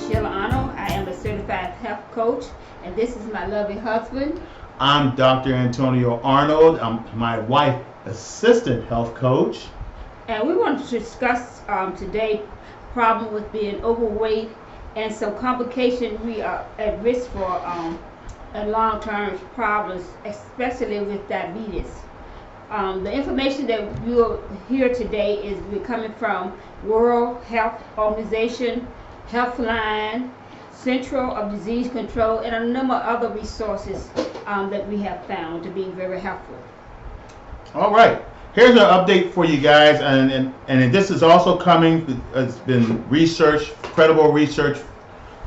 Sheila Arnold. I am a certified health coach, and this is my lovely husband. I'm Dr. Antonio Arnold. I'm my wife, assistant health coach. And we want to discuss today problem with being overweight and some complications we are at risk for long-term problems, especially with diabetes. The information that you'll hear today is coming from World Health Organization, Healthline, Central of Disease Control, and a number of other resources that we have found to be very helpful. All right, here's an update for you guys, and this is also coming. It's been research, credible research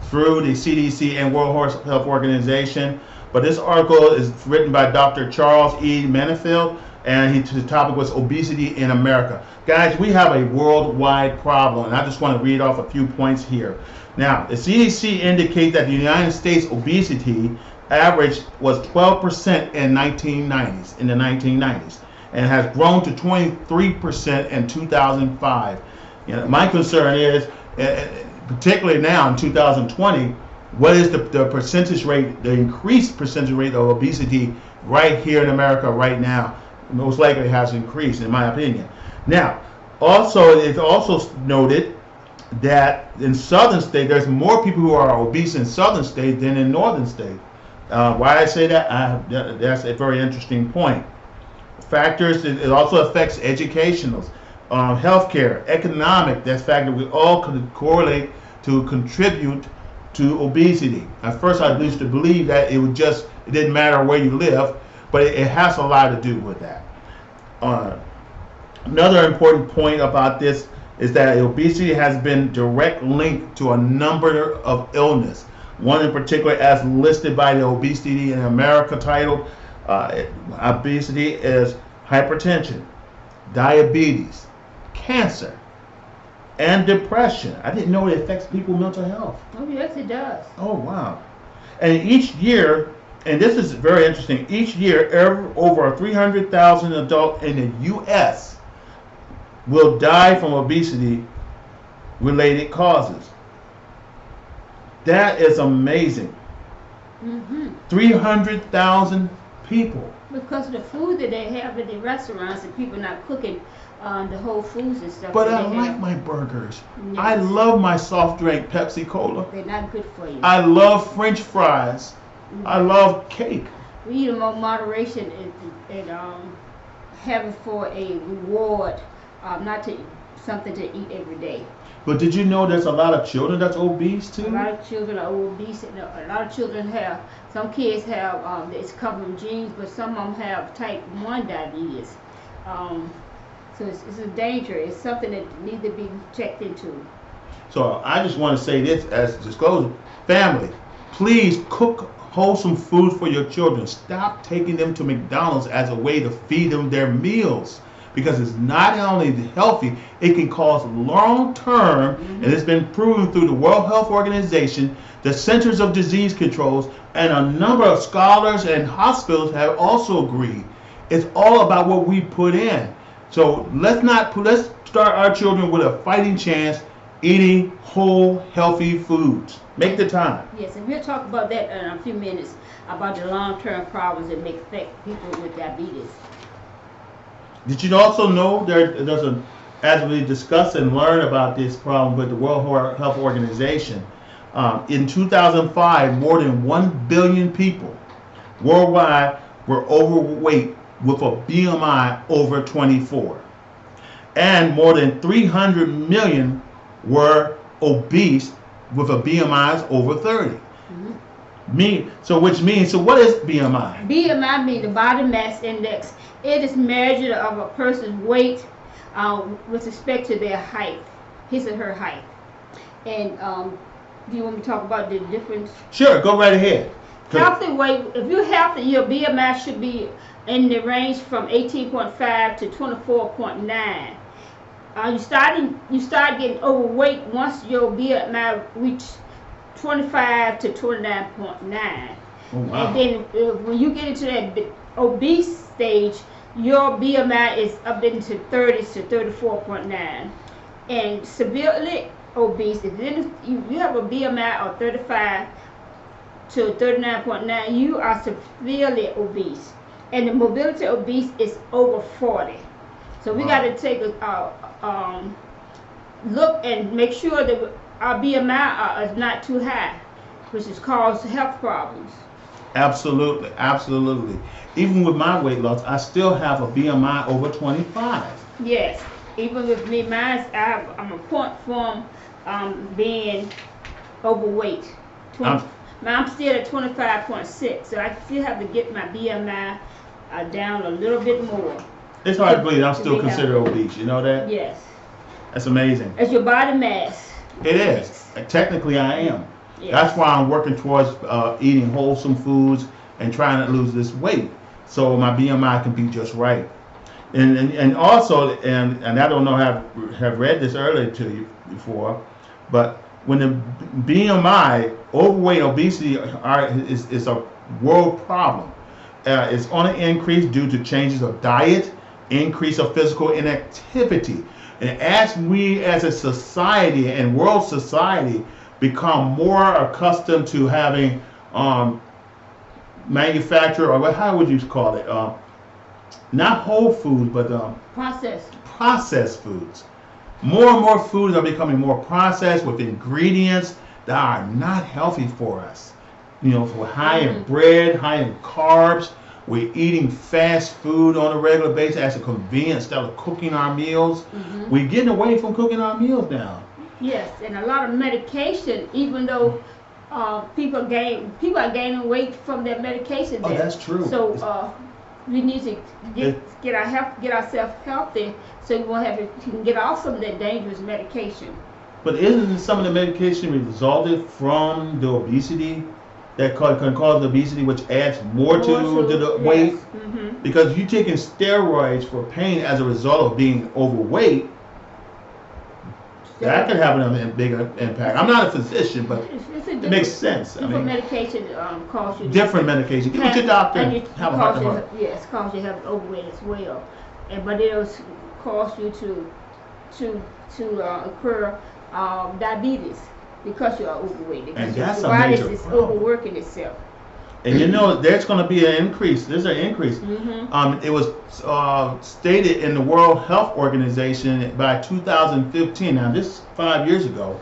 through the CDC and World Health Organization. But this article is written by Dr. Charles E. Manifield, and the topic was obesity in America. Guys, we have a worldwide problem, and I just want to read off a few points here. Now, the CDC indicates that the United States obesity average was 12% in the 1990s, and has grown to 23% in 2005. My concern is, particularly now in 2020, what is the percentage rate, the increased percentage rate of obesity right here in America right now? Most likely it has increased, in my opinion. Now, it's also noted that in southern states, there's more people who are obese in southern states than in northern states. Why I say that? That's a very interesting point. Factors, it also affects educational, healthcare, economic. That's factor we all could correlate to contribute to obesity. At first, I used to believe that it didn't matter where you live, but it has a lot to do with that. Another important point about this is that obesity has been direct linked to a number of illness. One in particular, as listed by the Obesity in America title, obesity is hypertension, diabetes, cancer, and depression. I didn't know it affects people's mental health. Oh, yes, it does. Oh, wow. And each year, and this is very interesting, each year over 300,000 adults in the U.S. will die from obesity-related causes. That is amazing. 300,000 people. Because of the food that they have in the restaurants and people not cooking the whole foods and stuff. But I like my burgers. Yes. I love my soft drink, Pepsi Cola. They're not good for you. I love French fries. I love cake. We need more moderation and having for a reward, not to something to eat every day. But did you know there's a lot of children that's obese too? A lot of children are obese. And a lot of children have, some kids have, it's come from genes, but some of them have type 1 diabetes. So it's a danger. It's something that needs to be checked into. So I just want to say this as disclosure. Family, please cook wholesome food for your children. Stop taking them to McDonald's as a way to feed them their meals, because it's not only healthy, it can cause long-term, and it's been proven through the World Health Organization, the Centers of Disease Controls, and a number of scholars and hospitals have also agreed. It's all about what we put in. So let's start our children with a fighting chance eating whole, healthy foods. Make the time. Yes, and we'll talk about that in a few minutes, about the long-term problems that may affect people with diabetes. Did you also know as we discuss and learn about this problem with the World Health Organization, in 2005, more than 1 billion people worldwide were overweight with a BMI over 24. And more than 300 million were obese with a BMI over 30. So what is BMI? BMI means the body mass index. It is measure of a person's weight with respect to their height, his or her height. And do you want me to talk about the difference? Sure, go right ahead. Healthy weight, if you're healthy, your BMI should be in the range from 18.5 to 24.9. You start getting overweight once your BMI reaches 25 to 29.9. Oh, wow. And then when you get into that obese stage, your BMI is up into 30 to 34.9. And severely obese. If you have a BMI of 35 to 39.9, you are severely obese. And the mobility obese is over 40. So we got to take a look and make sure that our BMI is not too high, which has caused health problems. Absolutely, absolutely. Even with my weight loss, I still have a BMI over 25. Yes, even with me, I'm a point from being overweight. I'm still at 25.6, so I still have to get my BMI down a little bit more. It's hard to believe I'm still considered obese. You know that? Yes. That's amazing. It's your body mass. It is. Technically, I am. Yes. That's why I'm working towards eating wholesome foods and trying to lose this weight, so my BMI can be just right. And also, and I don't know have read this earlier to you before, but when the BMI, overweight, obesity is a world problem. It's on an increase due to changes of diet, increase of physical inactivity. And as we as a society and world society become more accustomed to having manufactured, or how would you call it? Not whole food, but processed foods. More and more foods are becoming more processed with ingredients that are not healthy for us. You know, for high in bread, high in carbs. We're eating fast food on a regular basis as a convenience instead of cooking our meals. We're getting away from cooking our meals now. Yes, and a lot of medication, even though people are gaining weight from their medication. Oh, that's true. So we need to get ourselves healthy, so we can get off some of that dangerous medication. But isn't some of the medication resulted from the obesity that can cause obesity, which adds more to the weight? Because you're taking steroids for pain as a result of being overweight. That could have a big impact. I'm not a physician, but it makes sense. Different medication cause you different medication. Get with your doctor. Have a heart. Yes, cause you have overweight as well, but it'll cause you to occur diabetes because you are overweight. Because and your body is overworking itself. And you know, there's going to be an increase. There's an increase. It was stated in the World Health Organization by 2015, now this is 5 years ago,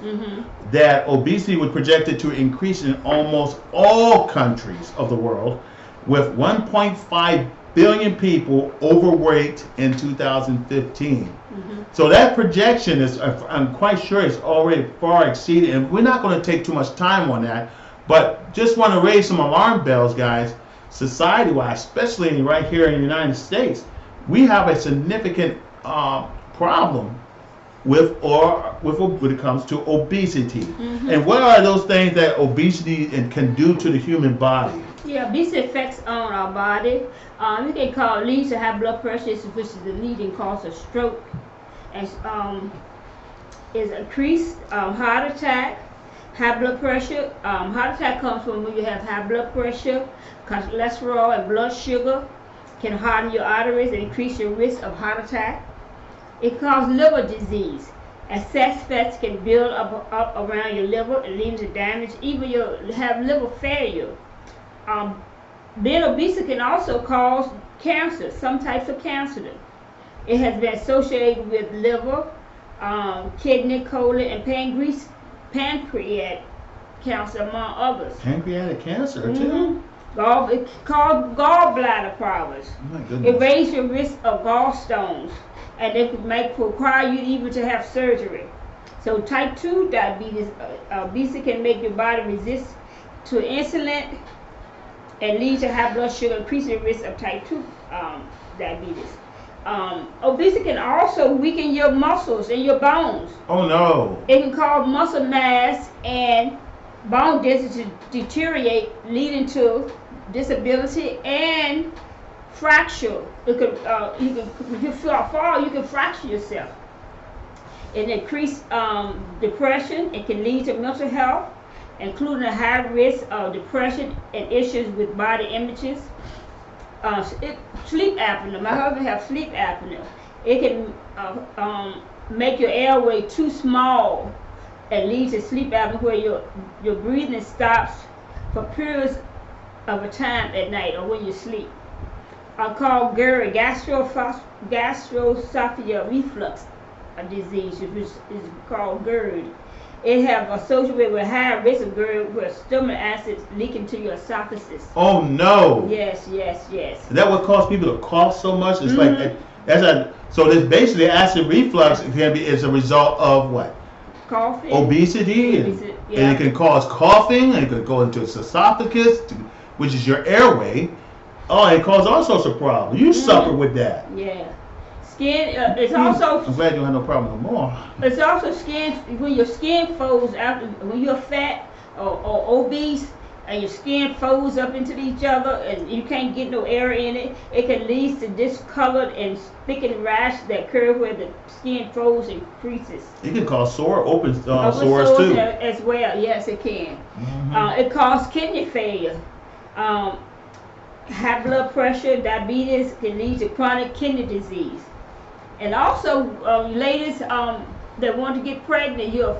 that obesity was projected to increase in almost all countries of the world, with 1.5 billion people overweight in 2015. So that projection is, I'm quite sure, it's already far exceeded, and we're not going to take too much time on that. But just want to raise some alarm bells, guys. Society-wise, especially right here in the United States, we have a significant problem when it comes to obesity. And what are those things that obesity can do to the human body? Yeah, obesity affects on our body. We can leads to high blood pressure, which is the leading cause of stroke, and is increased heart attack. High blood pressure. Heart attack comes from when you have high blood pressure, cholesterol and blood sugar can harden your arteries and increase your risk of heart attack. It causes liver disease. Excess fats can build up around your liver and lead to damage. Even you have liver failure. Being obese can also cause cancer, some types of cancer. It has been associated with liver, kidney, colon, and pancreatic cancer, among others. Pancreatic cancer, too? It's called gallbladder problems. Oh my goodness. It raises your risk of gallstones, and it could require you even to have surgery. So type 2 diabetes, obesity can make your body resist to insulin and lead to high blood sugar, increasing the risk of type 2 diabetes. Obesity can also weaken your muscles and your bones. Oh no! It can cause muscle mass and bone density to deteriorate, leading to disability and fracture. It could, if you fall, you can fracture yourself. It increases depression. It can lead to mental health, including a high risk of depression and issues with body images. Sleep apnea. My husband has sleep apnea. It can make your airway too small, and leads to sleep apnea, where your breathing stops for periods of a time at night or when you sleep. Called GERD, gastroesophageal reflux disease, which is called GERD. It have associated with high risk of GERD, where stomach acids leak into your esophagus. Oh no! Yes. Is that what causes people to cough so much? It's like so. This basically acid reflux is a result of what? Coughing. Obesity, and it can cause coughing, and it could go into its esophagus, which is your airway. Oh, it causes all sorts of problems. You suffer with that. Yeah. Skin. It's also. I'm glad you don't have no problem no more. It's also skin. When your skin folds after, when you're fat or obese, and your skin folds up into each other, and you can't get no air in it, it can lead to discolored and thickened rash that occur where the skin folds and creases. It can cause open sores too. As well. Yes, it can. It causes kidney failure. High blood pressure, diabetes can lead to chronic kidney disease. And also, ladies that want to get pregnant, you're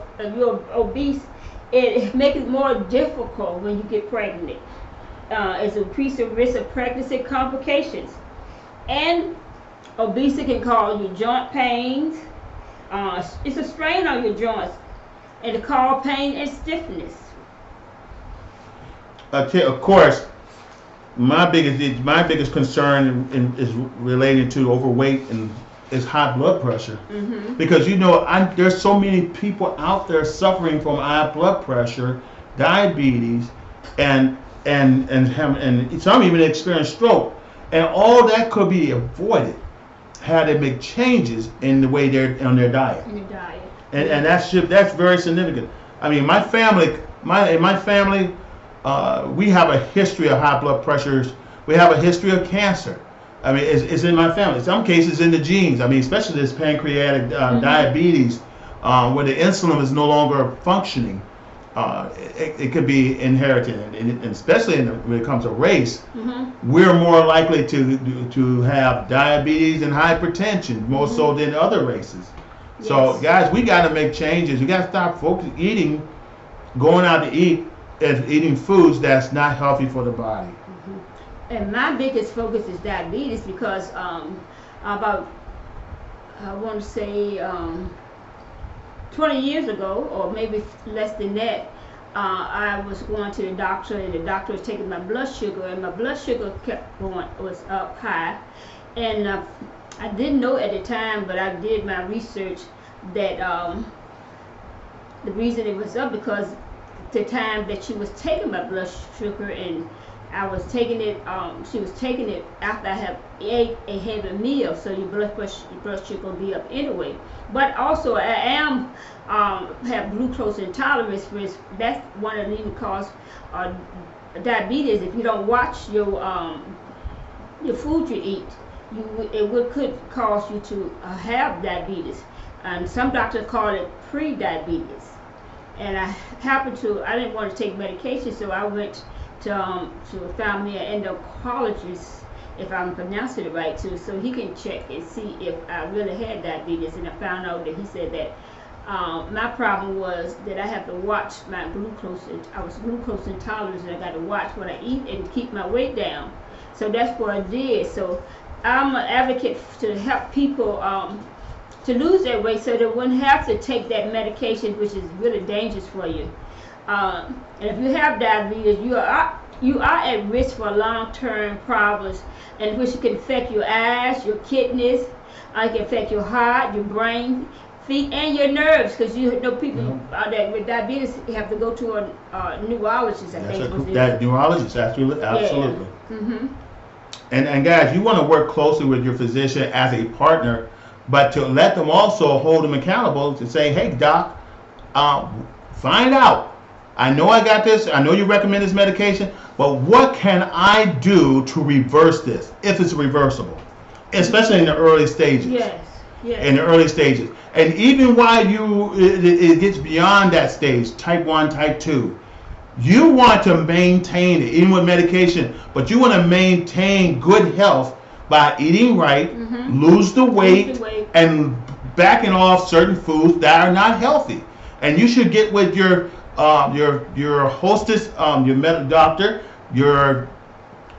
obese, it makes it more difficult when you get pregnant. It's increased the risk of pregnancy complications. And obesity can cause you joint pains. It's a strain on your joints, and it cause pain and stiffness. Of course, my biggest concern is related to overweight and is high blood pressure, because there's so many people out there suffering from high blood pressure, diabetes, and some even experience stroke, and all that could be avoided had they make changes in the way they're on their diet. And that's very significant. I mean, my family, we have a history of high blood pressures. We have a history of cancer. I mean, it's in my family. In some cases, in the genes. I mean, especially this pancreatic diabetes, where the insulin is no longer functioning. It could be inherited, and especially when it comes to race, we're more likely to have diabetes and hypertension more so than other races. Yes. So, guys, we got to make changes. We got to stop going out to eat, and eating foods that's not healthy for the body. And my biggest focus is diabetes, because about, I want to say, 20 years ago, or maybe less than that, I was going to the doctor, and the doctor was taking my blood sugar, and my blood sugar was up high. And I didn't know at the time, but I did my research that the reason it was up because the time that she was taking my blood sugar, and I was taking it, she was taking it after I have ate a heavy meal, so your blood sugar will be up anyway. But also I have glucose intolerance, which that's one of the leading causes of diabetes. If you don't watch your food you eat, could cause you to have diabetes. And some doctors call it pre-diabetes. And I didn't want to take medication, so I went to found me an endocrinologist, if I'm pronouncing it right, too, so he can check and see if I really had diabetes. And I found out that he said that my problem was that I have to watch my glucose. I was glucose intolerant, and I got to watch what I eat and keep my weight down. So that's what I did. So I'm an advocate to help people to lose their weight, so they wouldn't have to take that medication, which is really dangerous for you. And if you have diabetes, you are at risk for long-term problems, and which can affect your eyes, your kidneys. It can affect your heart, your brain, feet, and your nerves. Because people that with diabetes have to go to a neurologist. That neurologist, absolutely. Yeah. And guys, you want to work closely with your physician as a partner, but to let them also hold them accountable to say, hey, doc, find out. I know I got this. I know you recommend this medication, but what can I do to reverse this, if it's reversible, especially in the early stages? Yes. In the early stages. And even while it gets beyond that stage, type 1, type 2, you want to maintain it, even with medication, but you want to maintain good health by eating right, lose the weight, and backing off certain foods that are not healthy. And you should get with your hostess, your medical doctor, of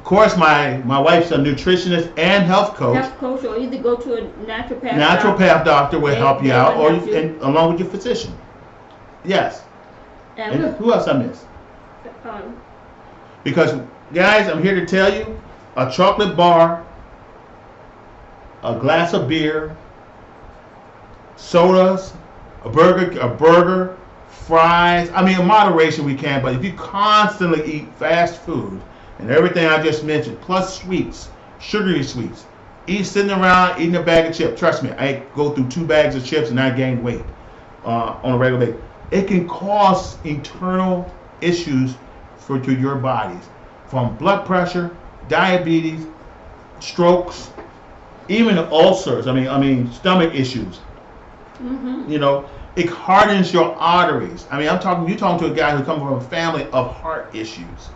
course, my wife's a nutritionist and health coach. Health coach, or either go to a naturopath. Naturopath doctor will help you out, or help you. And along with your physician. Yes. And who else I missed? Because guys, I'm here to tell you, a chocolate bar, a glass of beer, sodas, a burger, fries. I mean, in moderation we can, but if you constantly eat fast food and everything I just mentioned, plus sweets, sugary sweets, sitting around eating a bag of chips. Trust me, I go through 2 bags of chips and I gain weight on a regular basis. It can cause internal issues to your bodies, from blood pressure, diabetes, strokes, even ulcers. I mean stomach issues. Mm-hmm. You know, it hardens your arteries. I mean, you're talking to a guy who comes from a family of heart issues.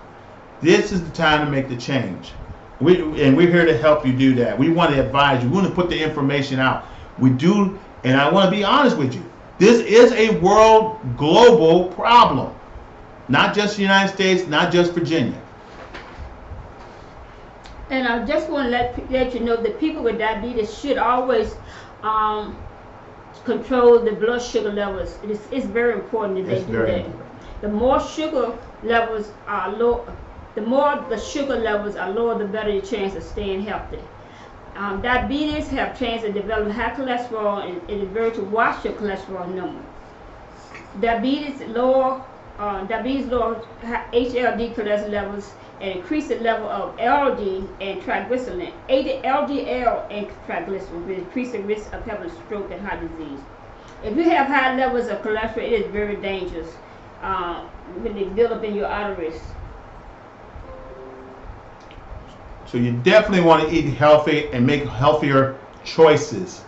This is the time to make the change. We're here to help you do that. We want to advise you. We want to put the information out. We do, and I want to be honest with you. This is a global problem. Not just the United States, not just Virginia. And I just want to let you know that people with diabetes should always control the blood sugar levels. It's very important that they do that. The more sugar levels are low, the more the sugar levels are lower, the better your chance of staying healthy. Diabetes have chance of developing high cholesterol, and it is very to watch your cholesterol number. Diabetes lower HLD cholesterol levels and increase the level of LD and triglyceride. LDL and triglyceride will increase the risk of having stroke and heart disease. If you have high levels of cholesterol, it is very dangerous when they build up in your arteries. So you definitely want to eat healthy and make healthier choices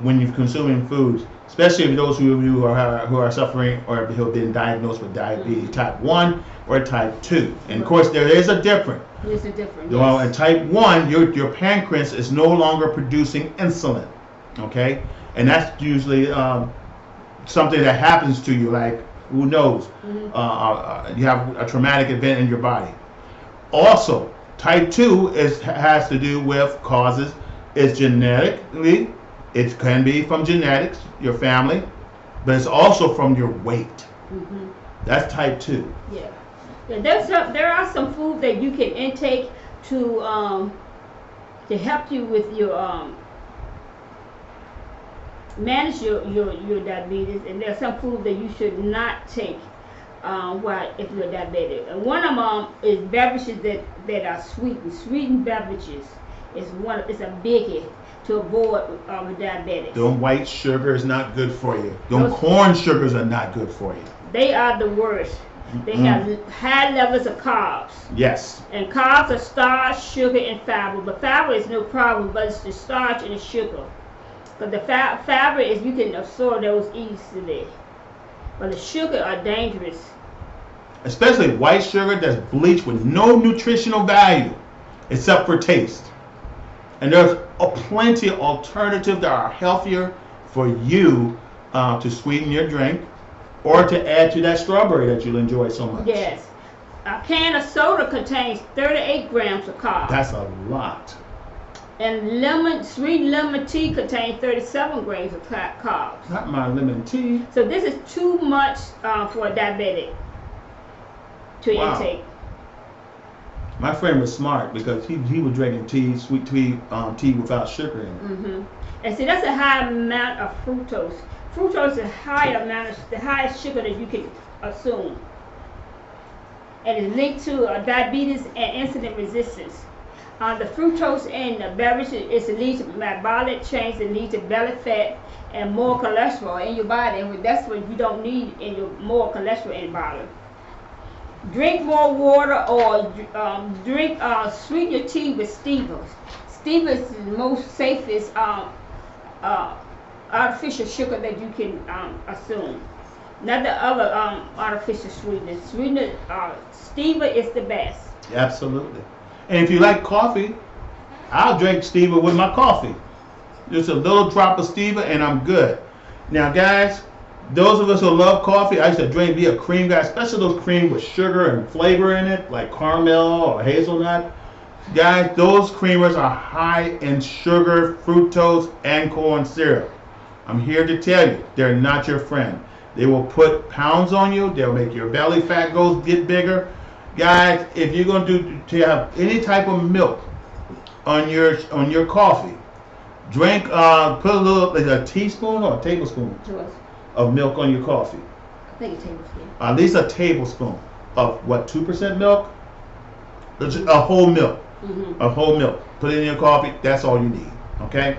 when you're consuming foods, especially those who are suffering or who have been diagnosed with diabetes, type 1 or type 2. And of course, there is a difference. There's a difference. Well, Yes. in type 1, your pancreas is no longer producing insulin, okay? And that's usually something that happens to you, like, who knows? You have a traumatic event in your body. Also, type 2 has to do with causes. It's genetically, it can be from genetics, your family, but it's also from your weight. Mm-hmm. That's type 2. Yeah. There are some food that you can intake to help you with your manage your diabetes, and there's some food that you should not take if you're diabetic. And one of them is beverages that are sweetened. Sweetened beverages is a biggie to avoid with diabetics. Them white sugar is not good for you. Them corn sugars are not good for you. They are the worst. They have high levels of carbs. Yes. And carbs are starch, sugar, and fiber. But fiber is no problem, but it's the starch and the sugar. But the fiber is, you can absorb those easily. But the sugar are dangerous. Especially white sugar that's bleached with no nutritional value except for taste. And there's plenty of alternatives that are healthier for you to sweeten your drink or to add to that strawberry that you'll enjoy so much. Yes. A can of soda contains 38 grams of carbs. That's a lot. And sweet lemon tea contains 37 grams of carbs. Not my lemon tea. So this is too much for a diabetic to intake. My friend was smart because he was drinking sweet tea without sugar in it. Mm-hmm. And see, that's a high amount of fructose. Fructose is the highest sugar that you can assume. And it's linked to diabetes and insulin resistance. The fructose in the beverage is leads to metabolic change that lead to belly fat and more cholesterol in your body, and that's what you don't need in your more cholesterol in your body. Drink more water, or sweeten your tea with stevia. Stevia is the most safest artificial sugar that you can assume. Not the other artificial sweeteners. Stevia is the best. Absolutely. And if you like coffee, I'll drink stevia with my coffee. Just a little drop of stevia and I'm good. Now guys, Those of us who love coffee, I used to be a cream guy, especially those cream with sugar and flavor in it, like caramel or hazelnut. Guys, those creamers are high in sugar, fructose, and corn syrup. I'm here to tell you, they're not your friend. They will put pounds on you. They'll make your belly fat get bigger. Guys, if you're going to have any type of milk on your coffee, drink put a teaspoon or a tablespoon of milk on your coffee. I think a tablespoon. At least a tablespoon of what, 2% milk? A whole milk. Mm-hmm. A whole milk. Put it in your coffee. That's all you need. Okay?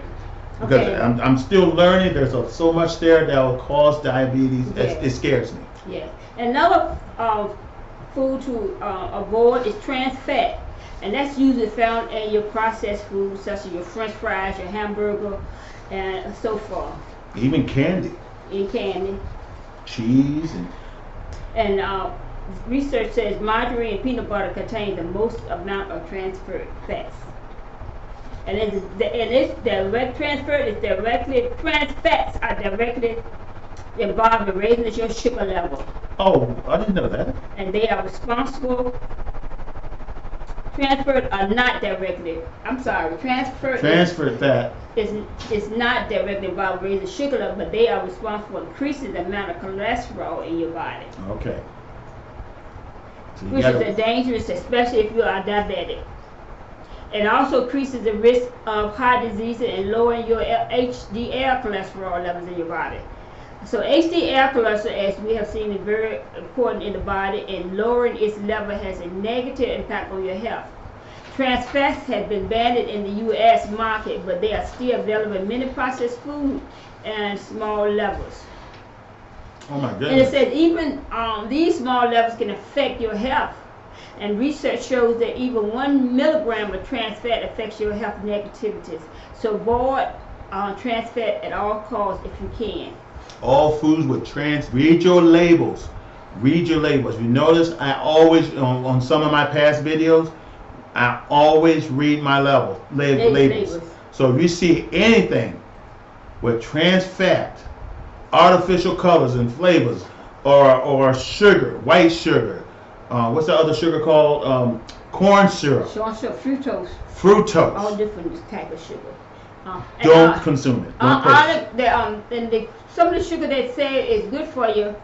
Because Okay. I'm still learning. There's so much there that will cause diabetes. Yes. It scares me. Yes. Another food to avoid is trans fat, and that's usually found in your processed foods such as your French fries, your hamburger, and so forth. Even candy, In candy. cheese, And research says margarine and peanut butter contain the most amount of trans fats. And it's direct transfer is directly, trans fats are directly involved in raising your sugar level. oh, I didn't know that. And they are responsible. Transferred are not directly. I'm sorry. Transferred Fat. is not directly involved in raising sugar level, but they are responsible for increasing the amount of cholesterol in your body, Okay. So you which is gotta- a dangerous, especially if you are diabetic. It also increases the risk of heart disease and lowering your HDL cholesterol levels in your body. So HDL cholesterol, as we have seen, is very important in the body, and lowering its level has a negative impact on your health. Trans fats have been banned in the U.S. market, but they are still available in many processed food and small levels. oh my And it goodness. says even these small levels can affect your health. And research shows that even 1 milligram of trans fat affects your health negativities. So avoid trans fat at all costs if you can. All foods with trans. Read your labels. Read your labels. You notice I always on some of my past videos, I always read my labels. Labels. So if you see anything with trans fat, artificial colors and flavors, or sugar, white sugar, what's the other sugar called? Corn syrup, So fructose, all fructose. different type of sugar. Don't consume it. Don't purchase. Some of the sugar they say is good for you,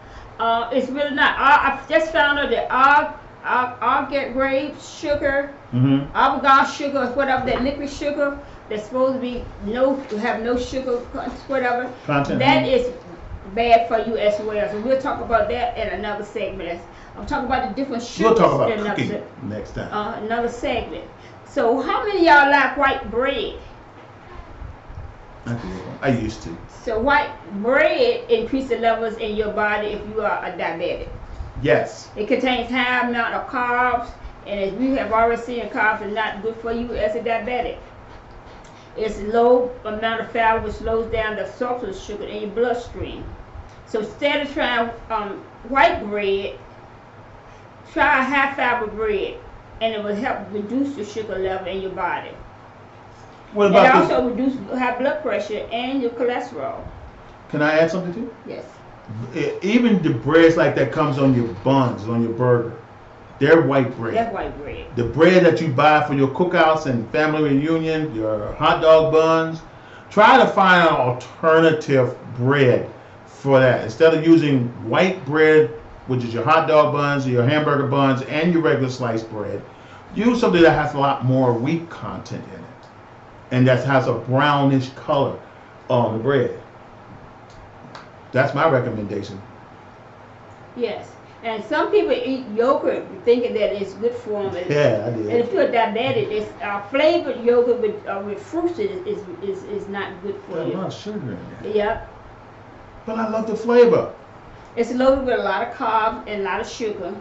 it's really not. I've just found out that I'll get grape sugar, avocado sugar, whatever that liquid sugar that's supposed to be have no sugar, whatever. Content. That is bad for you as well. So we'll talk about that in another segment. I'm talking about the different sugars. We'll talk about in another cooking next time. another segment. So how many of y'all like white bread? I used to. So white bread increases levels in your body if you are a diabetic. Yes. It contains high amount of carbs, and as we have already seen, carbs are not good for you as a diabetic. It's low amount of fiber, which slows down the absorption of sugar in your bloodstream. So instead of trying white bread, try high fiber bread, and it will help reduce your sugar level in your body. What It about also reduces high blood pressure and your cholesterol. Can I add something too? Yes. Even the breads like that comes on your buns, on your burger, they're white bread. That's white bread. The bread that you buy for your cookouts and family reunion, your hot dog buns, try to find an alternative bread for that. Instead of using white bread, which is your hot dog buns, your hamburger buns, and your regular sliced bread, use something that has a lot more wheat content in it, and that has a brownish color on the bread. That's my recommendation. Yes. And some people eat yogurt thinking that it's good for them. Yeah, I And did. if you're diabetic, it's flavored yogurt with fruits is not good for There's a lot you. of sugar in there. Yep. But I love the flavor. It's loaded with a lot of carbs and a lot of sugar.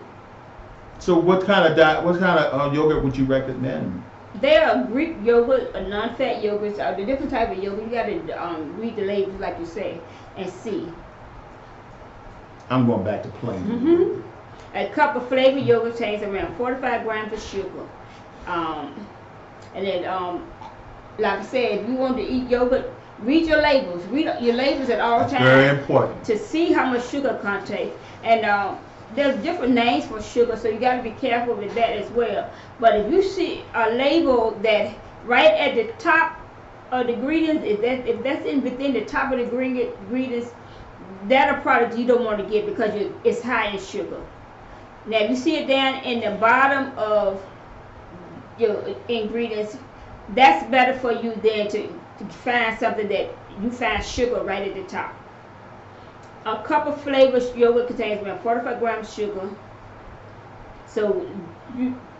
So what kind of yogurt would you recommend? There are Greek yogurt, non-fat yogurts, the different type of yogurt. You got to read the labels, like you say, and see. I'm going back to plain. Mm-hmm. A cup of flavored yogurt contains around 45 grams of sugar. And then, like I said, if you want to eat yogurt, Read your labels. Read your labels at all times. Very important. To see how much sugar contains. And there's different names for sugar, so you got to be careful with that as well. But if you see a label that right at the top of the ingredients, if that's within the top of the ingredients, that's a product you don't want to get because it's high in sugar. Now, if you see it down in the bottom of your ingredients, that's better for you than to find something that you find sugar right at the top. A cup of flavored yogurt contains around 45 grams of sugar. So,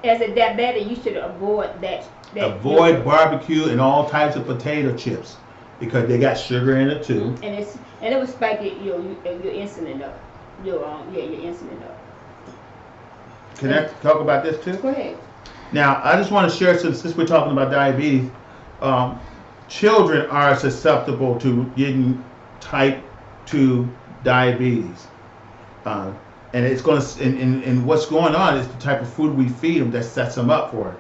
as a diabetic, you should avoid that. Avoid yogurt. barbecue and all types of potato chips because they got sugar in it too. And it will spike your insulin up. Your insulin up. Can I talk about this too? Go ahead. Now, I just want to share, since we're talking about diabetes, children are susceptible to getting type 2 diabetes. And it's going to, and what's going on is the type of food we feed them that sets them up for it,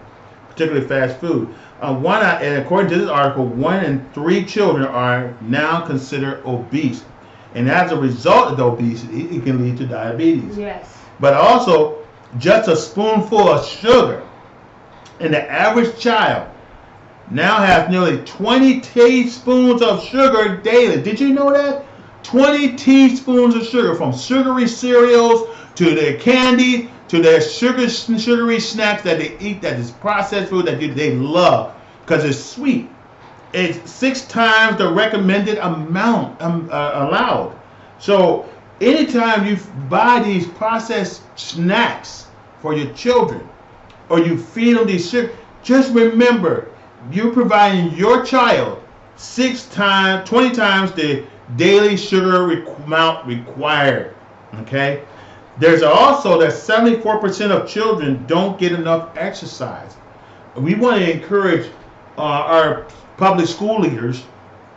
particularly fast food. And according to this article, 1 in 3 children are now considered obese. And as a result of the obesity, it can lead to diabetes. Yes. But also, just a spoonful of sugar and the average child now has nearly 20 teaspoons of sugar daily. Did you know that? 20 teaspoons of sugar, from sugary cereals to their candy to their sugary snacks that they eat, that is processed food that they love because it's sweet. It's 6 times the recommended amount allowed. So anytime you buy these processed snacks for your children, or you feed them these sugar, just remember, you're providing your child 20 times the daily sugar amount required. Okay? There's also that 74% of children don't get enough exercise. We want to encourage our public school leaders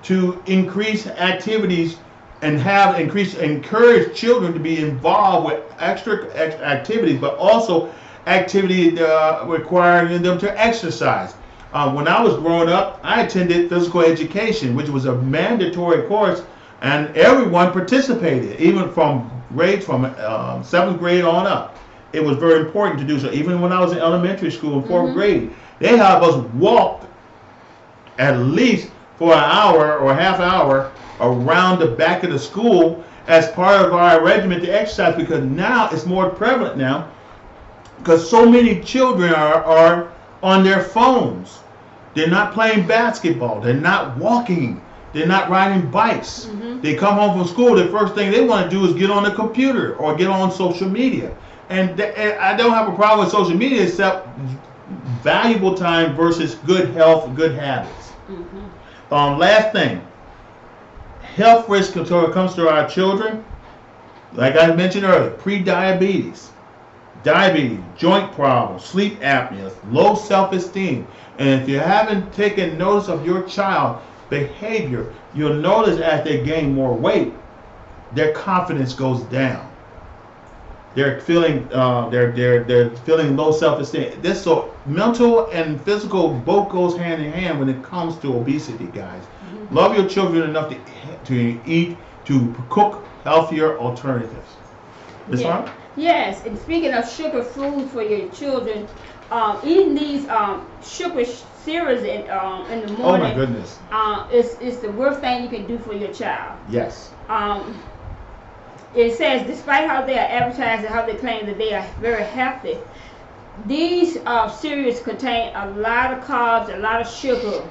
to increase activities and encourage children to be involved with extra activities, but also activity requiring them to exercise. When I was growing up, I attended physical education, which was a mandatory course, and everyone participated, even from 7th grade on up. It was very important to do so. Even when I was in elementary school in 4th grade, they have us walk at least for an hour or a half hour around the back of the school as part of our regimen to exercise, because now it's more prevalent now because so many children are on their phones. They're not playing basketball. They're not walking. They're not riding bikes. They come home from school, the first thing they want to do is get on the computer or get on social media. And I don't have a problem with social media except valuable time versus good health, good habits. Last thing, health risk until it comes to our children, like I mentioned earlier, pre-diabetes, diabetes, joint problems, sleep apnea, low self-esteem. And if you haven't taken notice of your child's behavior, you'll notice as they gain more weight, their confidence goes down. They're feeling they're feeling low self-esteem. So mental and physical both goes hand in hand when it comes to obesity, guys. Love your children enough to cook healthier alternatives. Ms. Arnold? Yes, and speaking of sugar foods for your children, eating these sugar cereals in the morning. Oh my goodness. It's the worst thing you can do for your child. Yes. It says, despite how they are advertised and how they claim that they are very healthy, these cereals contain a lot of carbs, a lot of sugar,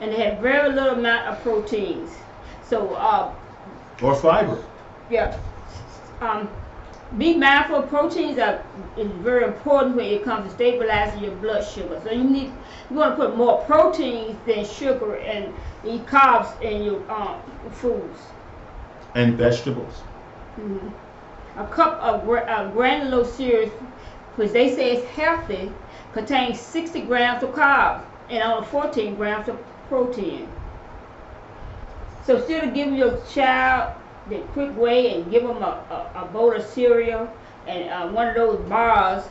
and they have very little amount of proteins. So or fiber. Yeah. Be mindful. Proteins is very important when it comes to stabilizing your blood sugar. So you want to put more proteins than sugar and carbs in your foods. And vegetables. A cup of granular cereal, which they say is healthy, contains 60 grams of carbs and only 14 grams of protein. So instead of giving your child the quick way and give them a bowl of cereal and one of those bars,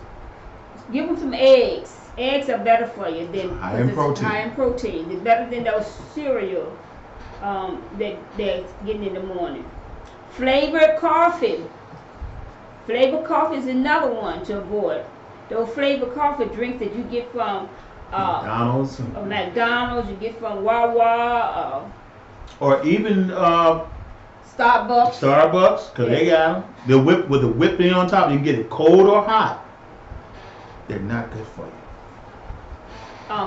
give them some eggs Eggs are better for you than High in protein. High in protein. They're better than those cereal that they're getting in the morning. Flavored coffee. Flavored coffee is another one to avoid. Those flavored coffee drinks that you get from McDonald's, you get from Wawa, or even Starbucks, because they got them. The whip with the whipping on top. You can get it cold or hot. They're not good for you.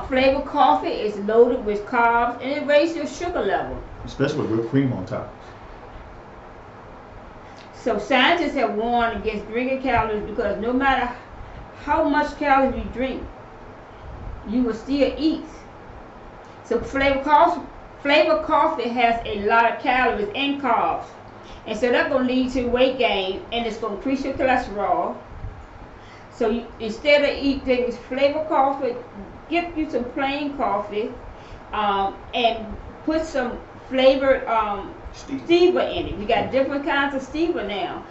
Flavored coffee is loaded with carbs and it raises your sugar level. Especially with whipped cream on top. So scientists have warned against drinking calories because no matter how much calories you drink, you will still eat. So flavored coffee has a lot of calories and carbs. And so that's going to lead to weight gain and it's going to increase your cholesterol. So instead of eating flavored coffee, get you some plain coffee and put some flavored stevia in it. You got different kinds of stevia now.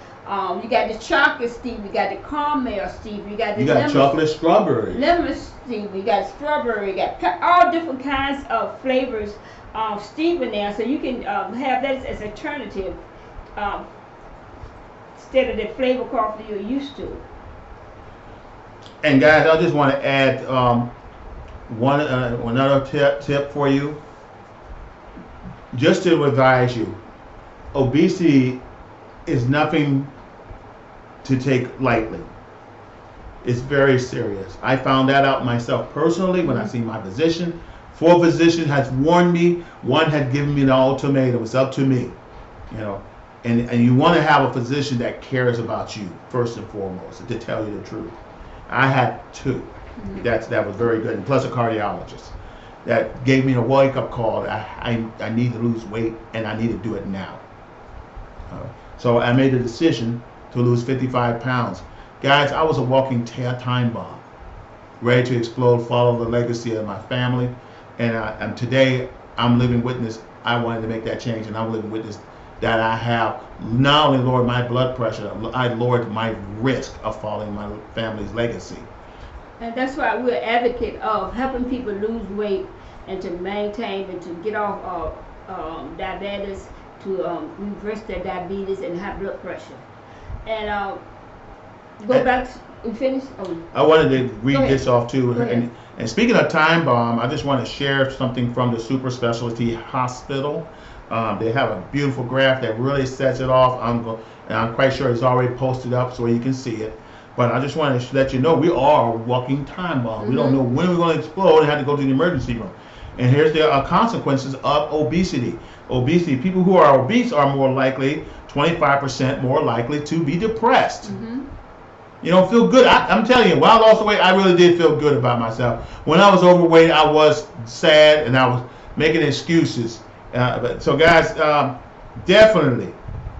You got the chocolate stevia, you got the caramel stevia, you got chocolate strawberry. Lemon stevia, you got strawberry, you got all different kinds of flavors of stevia now. So you can have that as an alternative instead of the flavored coffee you're used to. And guys, I just want to add another tip for you. Just to advise you, obesity is nothing to take lightly. It's very serious. I found that out myself personally when I see my physician. 4 physicians has warned me. 1 had given me the ultimatum. It's up to me, you know. And you want to have a physician that cares about you first and foremost, to tell you the truth. I had 2. That was very good, and plus a cardiologist that gave me a wake-up call. I need to lose weight, and I need to do it now. So I made a decision to lose 55 pounds. Guys, I was a walking time bomb, ready to explode, follow the legacy of my family, and today I'm living witness. I wanted to make that change, and I'm living witness that I have not only lowered my blood pressure, I lowered my risk of following my family's legacy. And that's why we're an advocate of helping people lose weight and to maintain and to get off diabetes, to reverse their diabetes and high blood pressure. And we finished? I wanted to read this off too. And speaking of time bomb, I just want to share something from the super specialty hospital. They have a beautiful graph that really sets it off. I'm quite sure it's already posted up so you can see it. But I just want to let you know we are a walking time bomb. We don't know when we're going to explode and have to go to the emergency room. And here's the consequences of obesity. People who are obese are more likely, 25% more likely to be depressed. You don't feel good. I'm telling you, when I lost the weight, I really did feel good about myself. When I was overweight, I was sad and I was making excuses. So guys, definitely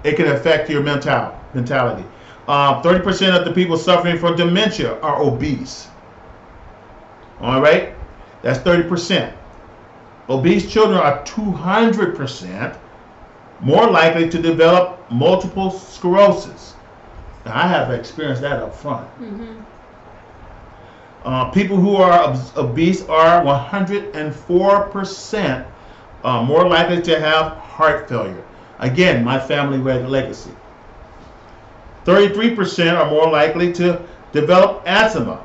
it can affect your mentality. 30% of the people suffering from dementia are obese. All right, that's 30%. Obese children are 200% more likely to develop multiple sclerosis. Now, I have experienced that up front. People who are obese are 104% more likely to have heart failure. Again, my family legacy. 33% are more likely to develop asthma.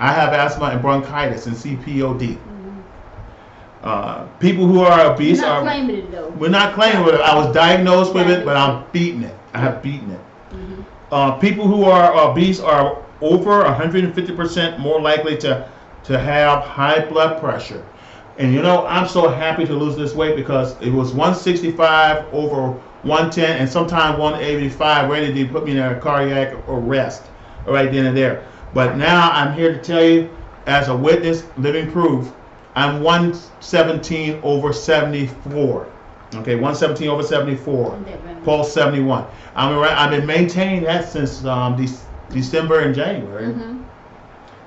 I have asthma and bronchitis and CPOD. People who are obese We're not claiming it though. We're not claiming it. I was diagnosed with it, but I'm beating it. I have beaten it. People who are obese are over 150% more likely to have high blood pressure. And you know, I'm so happy to lose this weight because it was 165 over 110 and sometimes 185 ready to put me in a cardiac arrest right then and there. But now I'm here to tell you, as a witness, living proof, I'm 117 over 74. Okay, 117 over 74, pulse 71. I've been maintaining that since December and January.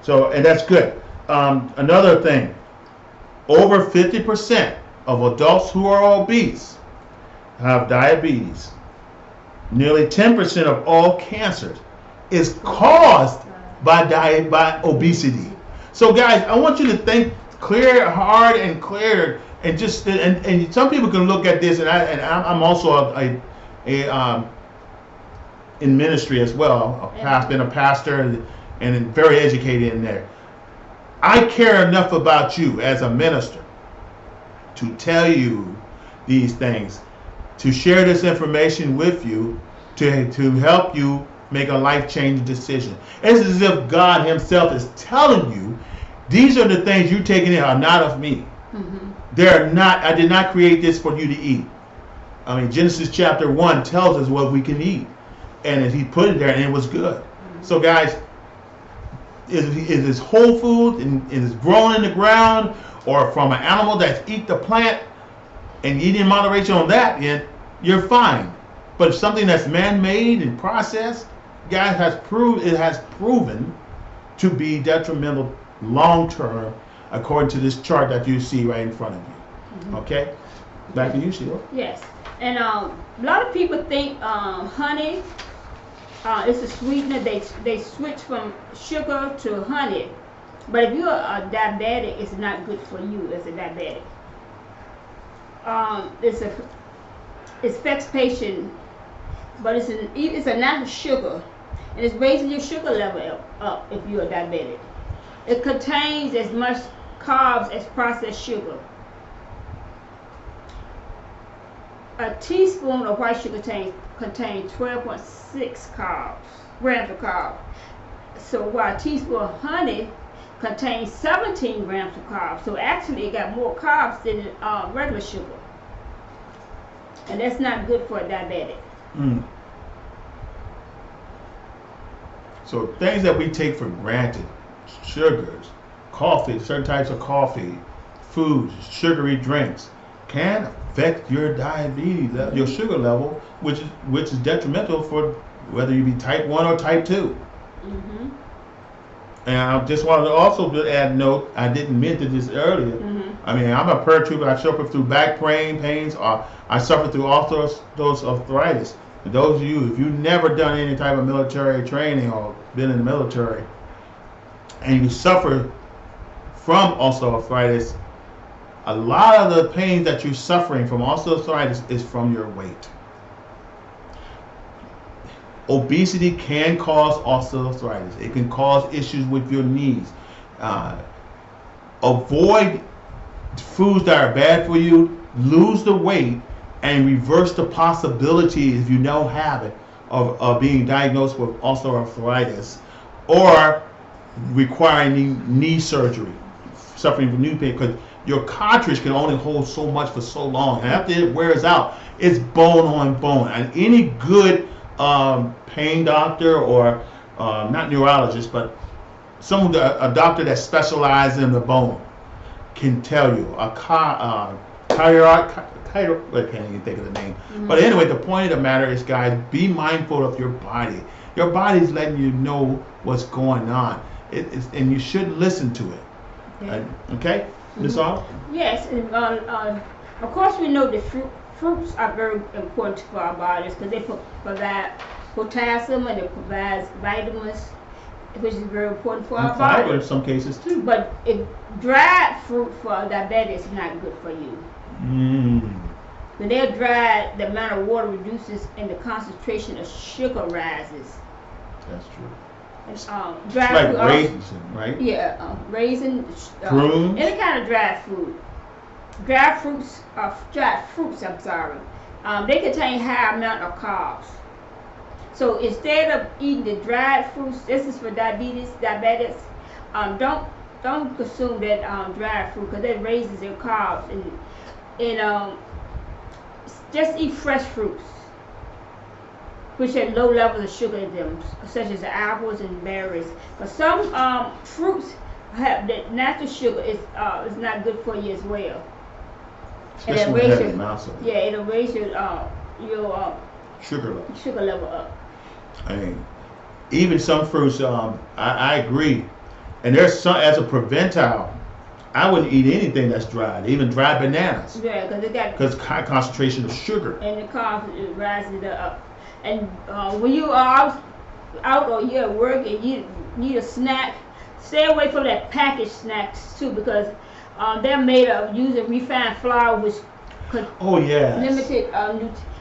So, and that's good. Another thing, over 50% of adults who are obese have diabetes. Nearly 10% of all cancers is caused by obesity. So guys, I want you to think clear, hard, and clear, and just and some people can look at this, and I'm also a in ministry as well. Been a pastor and very educated in there. I care enough about you as a minister to tell you these things, to share this information with you, to help you make a life-changing decision. It's as if God Himself is telling you, these are the things you're taking in are not of me. Mm-hmm. They're not. I did not create this for you to eat. I mean, Genesis chapter 1 tells us what we can eat, and He put it there, and it was good. Mm-hmm. So, guys, is this whole food and is grown in the ground, or from an animal that's eat the plant and eat in moderation on that end, you're fine. But if something that's man-made and processed, guys, it has proven to be detrimental long-term, according to this chart that you see right in front of you. Mm-hmm. Okay, back to you, Sheila. Yes, and a lot of people think honey is a sweetener. They switch from sugar to honey, but if you're a diabetic, it's not good for you as a diabetic. It affects patient, but it's a natural sugar, and it's raising your sugar level up if you're a diabetic. It contains as much carbs as processed sugar. A teaspoon of white sugar contains 12.6 grams of carbs. So while a teaspoon of honey contains 17 grams of carbs. So actually it got more carbs than regular sugar. And that's not good for a diabetic. Mm. So things that we take for granted, sugars, coffee, certain types of coffee, foods, sugary drinks, can affect your diabetes, your sugar level, which is detrimental for whether you be type 1 or type 2. Mm-hmm. And I just wanted to also add a note, I didn't mention this earlier. Mm-hmm. I mean, I'm a paratrooper. I suffer through back pains, or I suffer through osteoarthritis. For those of you, if you've never done any type of military training or been in the military, and you suffer from osteoarthritis, a lot of the pain that you're suffering from osteoarthritis is from your weight. Obesity can cause osteoarthritis. It can cause issues with your knees. Avoid foods that are bad for you. Lose the weight and reverse the possibility, if you don't have it, of being diagnosed with osteoarthritis or requiring knee surgery, suffering from knee pain, because your cartridge can only hold so much for so long. And after it wears out, it's bone on bone. And any good pain doctor or not neurologist, but a doctor that specializes in the bone can tell you. I can't even think of the name. Mm-hmm. But anyway, the point of the matter is, guys, be mindful of your body. Your body's letting you know what's going on, and you should listen to it. Okay, Ms. Mm-hmm. Yes, and of course we know the fruits are very important for our bodies because they provide potassium and it provides vitamins, which is very important for our body. Fiber in some cases too. But if dried fruit for diabetes is not good for you. When they're dried, the amount of water reduces and the concentration of sugar rises. That's true. And, dried like food raisins, right? Yeah, raisins, prunes, any kind of dried food. Dried fruits, they contain high amount of carbs. So instead of eating the dried fruits, this is for diabetics. Don't consume that dried fruit because that raises your carbs, and just eat fresh fruits, which have low levels of sugar in them, such as the apples and berries. But some fruits have that natural sugar is not good for you as well. Especially when it has amounts of it. Yeah, it'll raise your sugar level up. I mean, even some fruits, I agree. And there's some, as a preventile, I wouldn't eat anything that's dried, even dried bananas. Yeah, because high concentration of sugar. And the carbs rises it up. And when you are out or you're at work and you need a snack, stay away from that packaged snacks too, because they're made of using refined flour, which Oh yeah. limited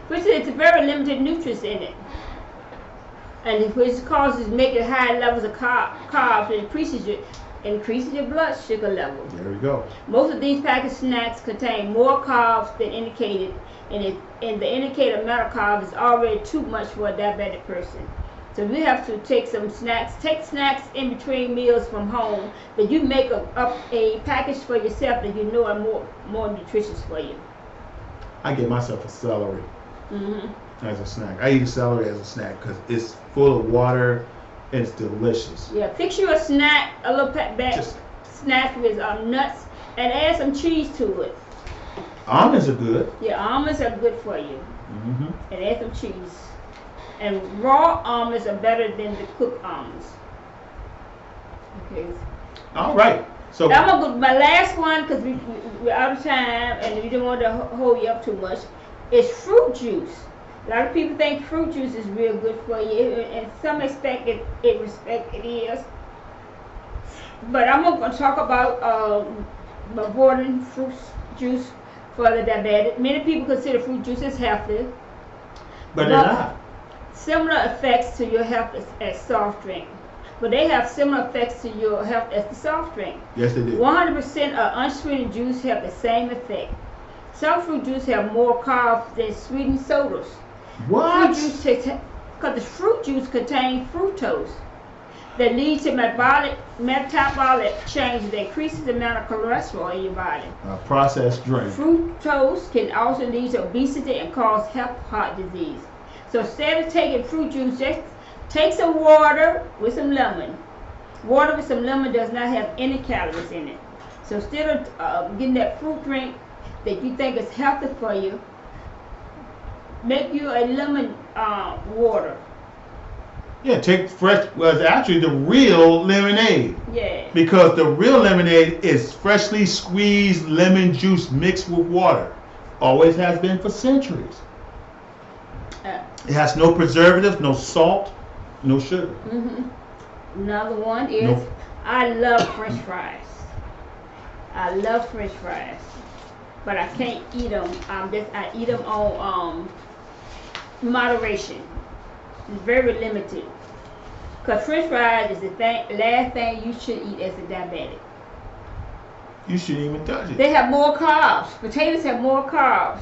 which is very limited nutrients in it, and which causes making high levels of carbs and increases your blood sugar level. There we go. Most of these packaged snacks contain more carbs than indicated, and the indicated amount of carbs is already too much for a diabetic person. So we have to take some snacks. Take snacks in between meals from home that you make up a package for yourself that you know are more nutritious for you. I get myself a celery as a snack. I eat celery as a snack because it's full of water and it's delicious. Yeah, fix you a snack, a little snack with nuts, and add some cheese to it. Almonds are good. Yeah, almonds are good for you. And add some cheese. And raw almonds are better than the cooked almonds. Okay. All right. So I'm gonna go my last one because we're out of time and we don't want to hold you up too much. Is fruit juice. A lot of people think fruit juice is real good for you, and some expect it is. But I'm going to talk about avoiding fruit juice for the diabetic. Many people consider fruit juice as healthy, but they're not. Similar effects to your health as soft drink. But they have similar effects to your health as the soft drink. Yes, they do. 100% of unsweetened juice have the same effect. Some fruit juice have more carbs than sweetened sodas. What? Because the fruit juice contains fructose that leads to metabolic change that increases the amount of cholesterol in your body. A processed drink. Fructose can also lead to obesity and cause heart disease. So instead of taking fruit juice, just take some water with some lemon. Water with some lemon does not have any calories in it. So instead of getting that fruit drink that you think is healthy for you, make you a lemon water. Yeah, take fresh. Well, it's actually the real lemonade. Yeah. Because the real lemonade is freshly squeezed lemon juice mixed with water. Always has been for centuries. It has no preservatives, no salt, no sugar. Another one is I love French fries. I love French fries, but I can't eat them. I eat them on moderation. It's very limited. Because French fries is the last thing you should eat as a diabetic. You shouldn't even touch it. They have more carbs. Potatoes have more carbs.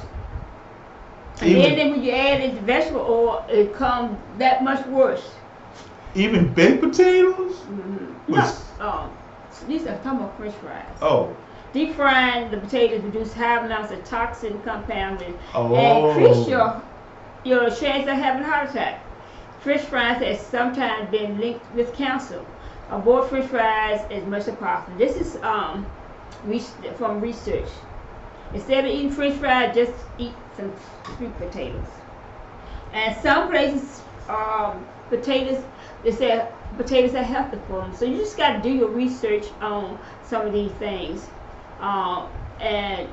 And then when you add in the vegetable oil, it comes that much worse. Even baked potatoes? No. These are talking about French fries. Oh. Deep frying the potatoes produce high amounts of toxin compounds and increase your chance of having a heart attack. French fries has sometimes been linked with cancer. Avoid French fries as much as possible. This is from research. Instead of eating French fries, just eat some sweet potatoes. And some places, they say potatoes are healthy for them. So you just got to do your research on some of these things. And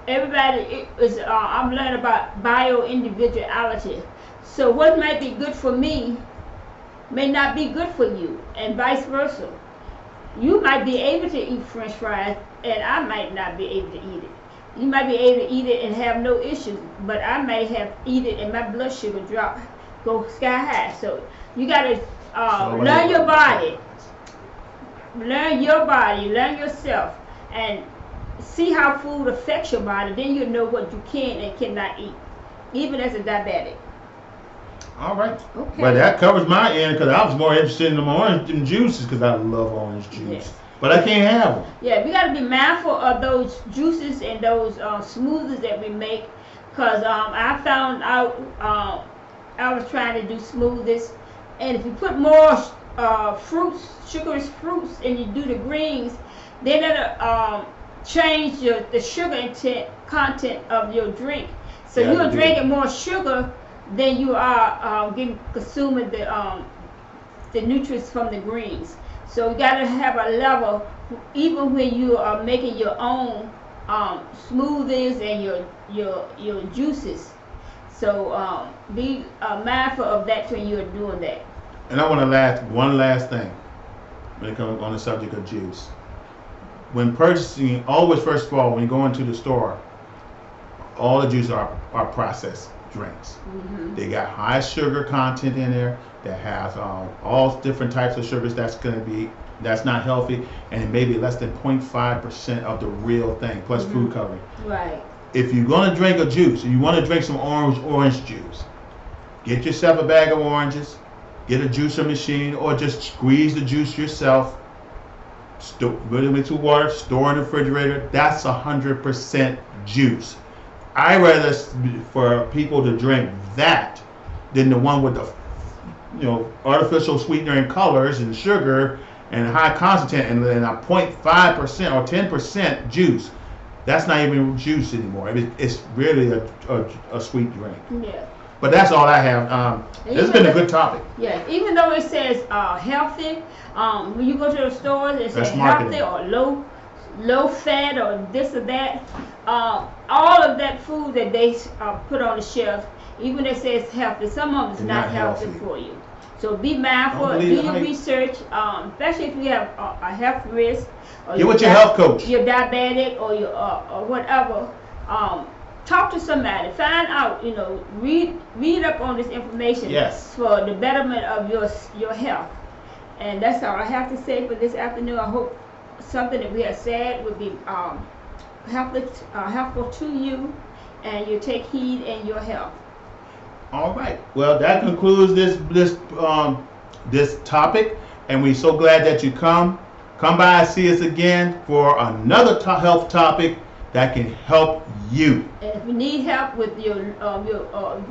everybody is, I'm learning about bio-individuality. So what might be good for me may not be good for you, and vice versa. You might be able to eat French fries, and I might not be able to eat it. You might be able to eat it and have no issues, but I may eat it and my blood sugar go sky high. So you got to learn your body, learn yourself, and see how food affects your body. Then you know what you can and cannot eat, even as a diabetic. All right. Okay. Well, that covers my end because I was more interested in the orange juices because I love orange juice. Yes. But I can't have them. Yeah, we got to be mindful of those juices and those smoothies that we make, because I found out I was trying to do smoothies, and if you put more sugary fruits, and you do the greens, then it'll change the sugar content of your drink. So you're drinking more sugar than you are consuming the nutrients from the greens. So you got to have a level, even when you are making your own smoothies and your juices. So be mindful of that when you're doing that. And I want to one last thing. when it comes on the subject of juice. When purchasing, always first of all, when you go into the store, all the juices are processed drinks. Mm-hmm. They got high sugar content in there that has all different types of sugars that's not healthy, and maybe less than 0.5% of the real thing, plus Mm-hmm. food coloring. Right. If you're going to drink a juice, and you want to drink some orange juice, get yourself a bag of oranges, get a juicer machine, or just squeeze the juice yourself, put it into water, store in the refrigerator. That's 100% juice. I rather for people to drink that than the one with the artificial sweetener and colors and sugar and high content and then a 0.5% or 10% juice. That's not even juice anymore. It's really a sweet drink. Yeah. But that's all I have. This has been a good topic. Yeah, even though it says healthy, when you go to the stores, it says That's marketing. healthy or low fat or this or that. All of that food that they put on the shelf, even if it says healthy, some of it's not healthy for you. So be mindful, do your research, especially if you have a health risk. Or get with your health coach. You're diabetic or you or whatever. Talk to somebody. Find out. Read up on this information. Yes. For the betterment of your health. And that's all I have to say for this afternoon. I hope something that we have said would be helpful to you, and you take heed in your health. All right. Well, that concludes this topic, and we're so glad that you come by and see us again for another health topic that can help you. And if you need help with your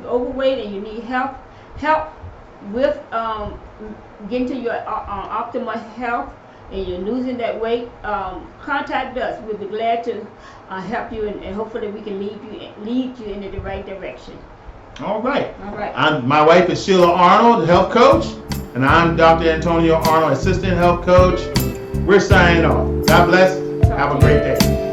overweight and you need help with getting to your optimal health and you're losing that weight, contact us. We'll be glad to help you, and hopefully we can lead you in the right direction. All right. All right. My wife is Sheila Arnold, health coach, and I'm Dr. Antonio Arnold, assistant health coach. We're signing off. God bless. Have a great day.